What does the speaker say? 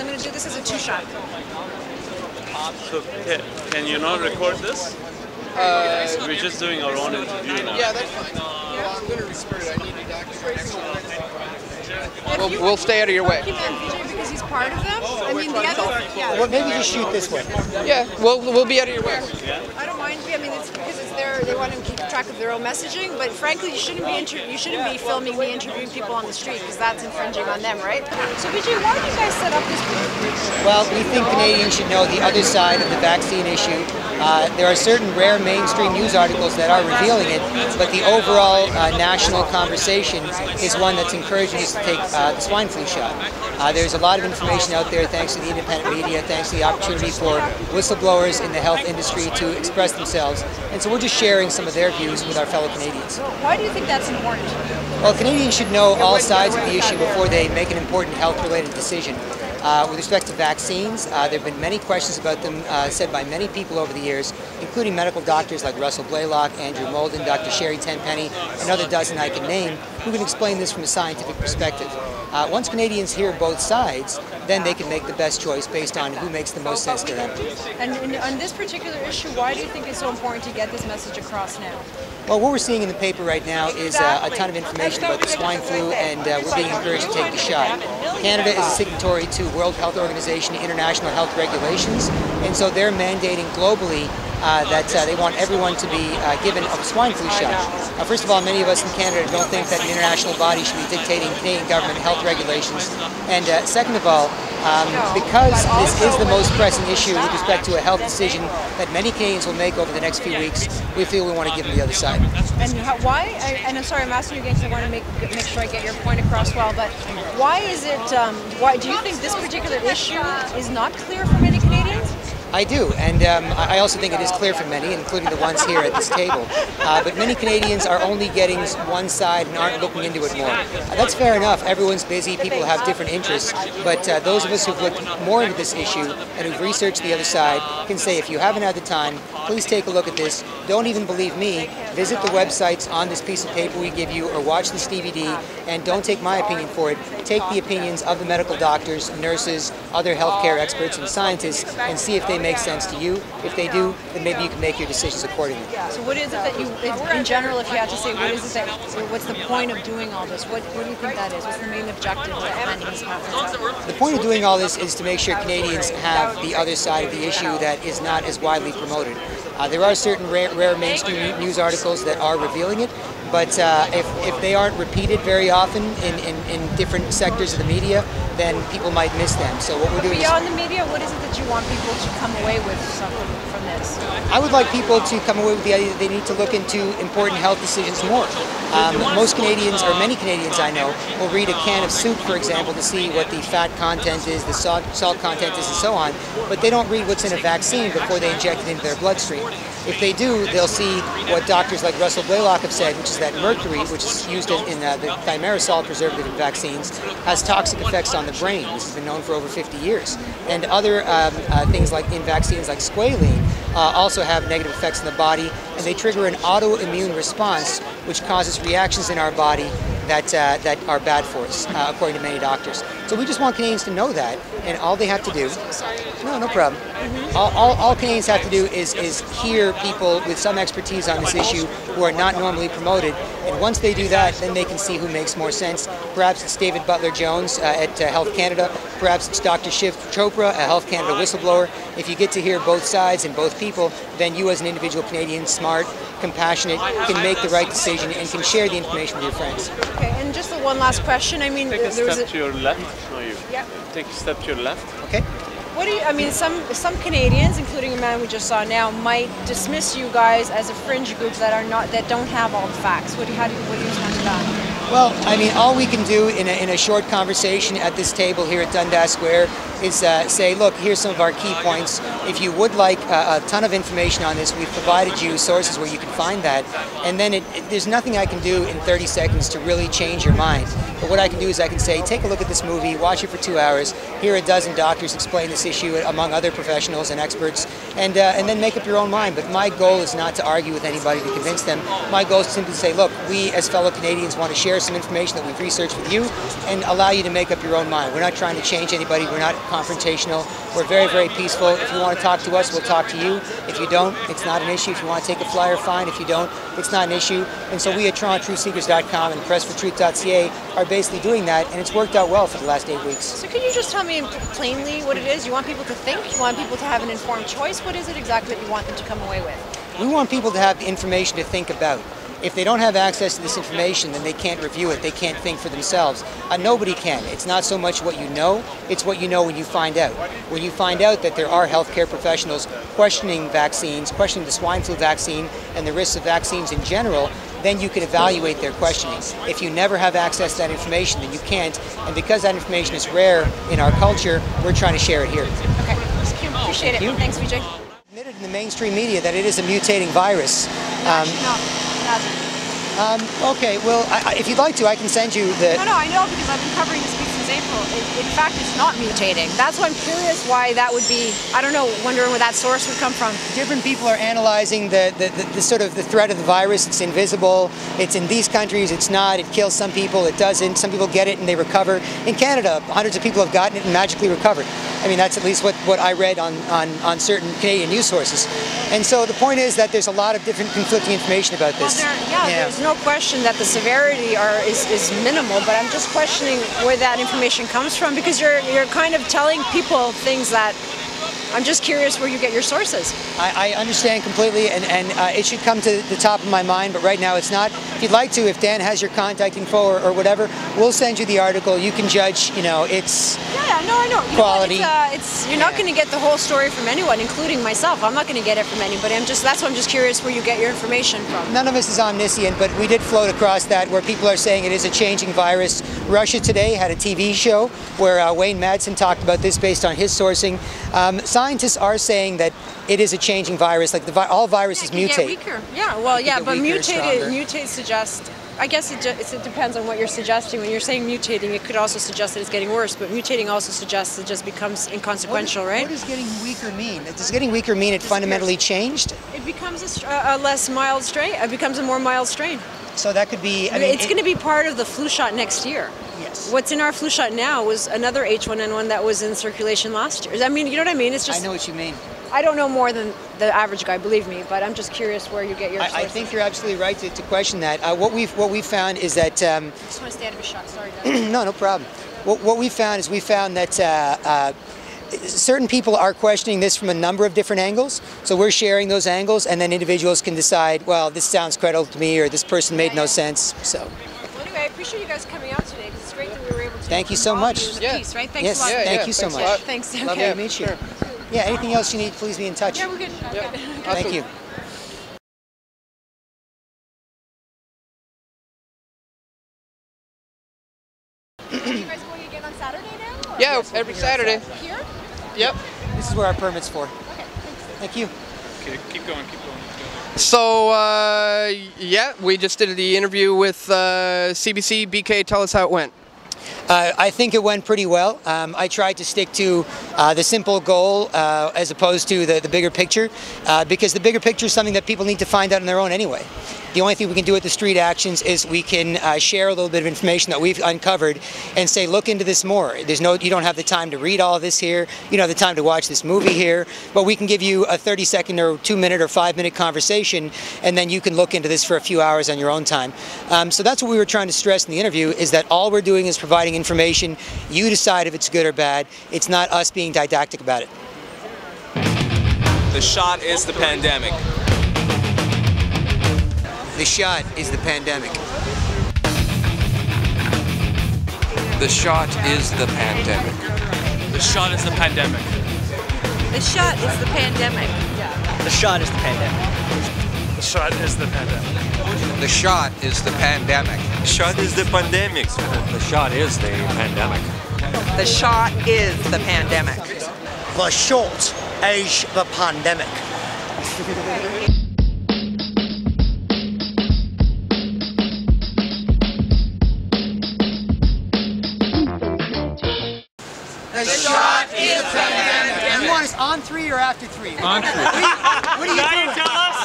I'm going to do this as a two-shot. So can you not record this? We're just doing our own interview now. Yeah, that's fine. Well, I'm going to record it. I need a document. We'll stay out of your way. Vijay because he's part of them. I mean, the other. Yeah. Well, maybe just shoot this way. Yeah, we'll be out of your way. Yeah. I don't mind. I mean, it's because it's their. They want to keep track of their own messaging. But frankly, you shouldn't be filming me interviewing people on the street because that's infringing on them, right? So Vijay, why did you guys set up this group? Well, we think Canadians should know the other side of the vaccine issue. There are certain rare mainstream news articles that are revealing it, but the overall national conversation is one that's encouraging us to take the swine flu shot. There's a lot of information out there thanks to the independent media, thanks to the opportunity for whistleblowers in the health industry to express themselves. And so we're just sharing some of their views with our fellow Canadians. Why do you think that's important? Well, Canadians should know all sides of the issue before they make an important health-related decision. With respect to vaccines, there have been many questions about them said by many people over the years, including medical doctors like Russell Blaylock, Andrew Molden, Dr. Sherry Tenpenny, another dozen I can name, who can explain this from a scientific perspective. Once Canadians hear both sides, then they can make the best choice based on who makes the most sense to them. And on this particular issue, why do you think it's so important to get this message across now? Well, what we're seeing in the paper right now is a ton of information about the swine flu, and we're being encouraged to take the shot. Canada is a signatory to World Health Organization international health regulations, and so they're mandating globally that they want everyone to be given a swine flu shot. First of all, many of us in Canada don't think that an international body should be dictating Canadian government health regulations. And second of all, because this is the most pressing issue with respect to a health decision that many Canadians will make over the next few weeks, we feel we want to give them the other side. And why? And I'm sorry, I'm asking you again because I want to make sure I get your point across well. But why is it? Why do you think this particular issue is not clear for many Canadians? I do, and I also think it is clear for many, including the ones here at this table. But many Canadians are only getting one side and aren't looking into it more. That's fair enough. Everyone's busy. People have different interests. But those of us who've looked more into this issue and who've researched the other side can say, if you haven't had the time, please take a look at this. Don't even believe me. Visit the websites on this piece of paper we give you or watch this DVD, and don't take my opinion for it. Take the opinions of the medical doctors, nurses, other healthcare experts and scientists and see if they make sense to you. If they do, then maybe you can make your decisions accordingly. So what is it that you, in general, if you had to say, what is it that, what's the point of doing all this? What do you think that is? What's the main objective of attending this conference? The point of doing all this is to make sure Canadians have the other side of the issue that is not as widely promoted. There are certain rare mainstream news articles that are revealing it, but if they aren't repeated very often in different sectors of the media, then people might miss them. So what we're doing beyond the media, what is it that you want people to come away with from this? I would like people to come away with the idea that they need to look into important health decisions more. Most Canadians, or many Canadians I know, will read a can of soup, for example, to see what the fat content is, the salt content is, and so on, but they don't read what's in a vaccine before they inject it into their bloodstream. If they do, they'll see what doctors like Russell Blaylock have said, which is that mercury, which is used in the thimerosal preservative in vaccines, has toxic effects on the brain. This has been known for over 50 years. And other things like in vaccines like squalene also have negative effects in the body, and they trigger an autoimmune response which causes reactions in our body that are bad for us, according to many doctors. So we just want Canadians to know that, and all they have to do, no problem. All Canadians have to do is hear people with some expertise on this issue who are not normally promoted, and once they do that, then they can see who makes more sense. Perhaps it's David Butler-Jones at Health Canada, perhaps it's Dr. Shiv Chopra, a Health Canada whistleblower. If you get to hear both sides and both people, then you as an individual Canadian, smart, compassionate, can make the right decision and can share the information with your friends. Okay, and just the one last question. I mean, take a step to your left. No, you. Yeah. Take a step to your left. Okay. What do you? I mean, some Canadians, including a man we just saw now, might dismiss you guys as a fringe group that don't have all the facts. What do you respond to that? Well, I mean, all we can do in a short conversation at this table here at Dundas Square is say, look, here's some of our key points. If you would like a ton of information on this, we've provided you sources where you can find that. And then there's nothing I can do in 30 seconds to really change your mind. But what I can do is I can say, take a look at this movie, watch it for 2 hours, hear a dozen doctors explain this issue among other professionals and experts, and then make up your own mind. But my goal is not to argue with anybody to convince them. My goal is simply to say, look, we as fellow Canadians want to share share some information that we've researched with you and allow you to make up your own mind. We're not trying to change anybody. We're not confrontational. We're very, very peaceful. If you want to talk to us, we'll talk to you. If you don't, it's not an issue. If you want to take a flyer, fine. If you don't, it's not an issue. And so we at TorontoTruthSeekers.com and PressForTruth.ca are basically doing that, and it's worked out well for the last 8 weeks. So could you just tell me plainly what it is? You want people to think? You want people to have an informed choice? What is it exactly that you want them to come away with? We want people to have the information to think about. If they don't have access to this information, then they can't review it, they can't think for themselves. Nobody can. It's not so much what you know, it's what you know when you find out. When you find out that there are healthcare professionals questioning vaccines, questioning the swine flu vaccine and the risks of vaccines in general, then you can evaluate their questioning. If you never have access to that information, then you can't. And because that information is rare in our culture, we're trying to share it here. Okay, appreciate it. Thanks, Vijay. Admitted in the mainstream media that it is a mutating virus. No, it hasn't. Okay, well, if you'd like to, I can send you the... No, I know, because I've been covering this beat since April. In fact, it's not mutating. That's why I'm curious why that would be, I don't know, wondering where that source would come from. Different people are analyzing the sort of the threat of the virus. It's invisible. It's in these countries. It's not. It kills some people. It doesn't. Some people get it and they recover. In Canada, hundreds of people have gotten it and magically recovered. I mean, that's at least what I read on certain Canadian news sources. And so the point is that there's a lot of different conflicting information about this. Well, there's no question that the severity is minimal, but I'm just questioning where that information comes from, because you're kind of telling people things that I'm just curious where you get your sources. I understand completely, and it should come to the top of my mind, but right now it's not. If you'd like to, if Dan has your contact info or whatever, we'll send you the article. You can judge, it's I know. Quality. You're not going to get the whole story from anyone, including myself. I'm not going to get it from anybody. That's why I'm just curious where you get your information from. None of us is omniscient, but we did float across that where people are saying it is a changing virus. Russia Today had a TV show where Wayne Madsen talked about this based on his sourcing. Scientists are saying that it is a changing virus, like all viruses mutate. Get weaker. But mutate suggests, I guess it depends on what you're suggesting. When you're saying mutating, it could also suggest that it's getting worse, but mutating also suggests it just becomes inconsequential, right? What does getting weaker mean? Does getting weaker mean it fundamentally changed? It becomes a less mild strain. It becomes a more mild strain. So that could be... it's going to be part of the flu shot next year. Yes. What's in our flu shot now was another H1N1 that was in circulation last year. I mean, you know what I mean? It's just... I know what you mean. I don't know more than the average guy, believe me, but I'm just curious where you get your sources. I think you're absolutely right to question that. What we've found is that... I just want to stay out of a shot. Sorry, guys. No problem. What we found is that certain people are questioning this from a number of different angles. So we're sharing those angles, and then individuals can decide, well, this sounds credible to me, or this person made no sense. So. Well, anyway, I appreciate you guys coming out today, because it's great that we were able to. Thank you so much. Piece, right? Thanks a lot. Thank you so much. Thanks. Lovely to meet you. Yeah, anything else you need, please be in touch. Yeah, we're good. Yeah. Thank you. Are you guys going again on Saturday now? Or? Yeah, every Saturday. Here? Yep. This is where our permit's for. Okay, thanks. Thank you. Okay, keep going. So, yeah, we just did the interview with CBC. BK, tell us how it went. I think it went pretty well. I tried to stick to the simple goal as opposed to the bigger picture, because the bigger picture is something that people need to find out on their own anyway. The only thing we can do with the street actions is we can share a little bit of information that we've uncovered and say, look into this more. You don't have the time to read all of this here. You don't have the time to watch this movie here, but we can give you a 30-second or 2-minute or 5-minute conversation, and then you can look into this for a few hours on your own time. So that's what we were trying to stress in the interview, is that all we're doing is providing information. You decide if it's good or bad. It's not us being didactic about it. The shot is the pandemic. The shot is the pandemic. The shot is the pandemic. The shot is the pandemic. The shot is the pandemic. The shot is the pandemic. The shot is the pandemic. The shot is the pandemic. The shot is the pandemic. The shot is the pandemic. The shot is the pandemic. The shot is the pandemic. The shot is the pandemic. You want us on 3 or after 3? On 3. What are you doing? Tell us.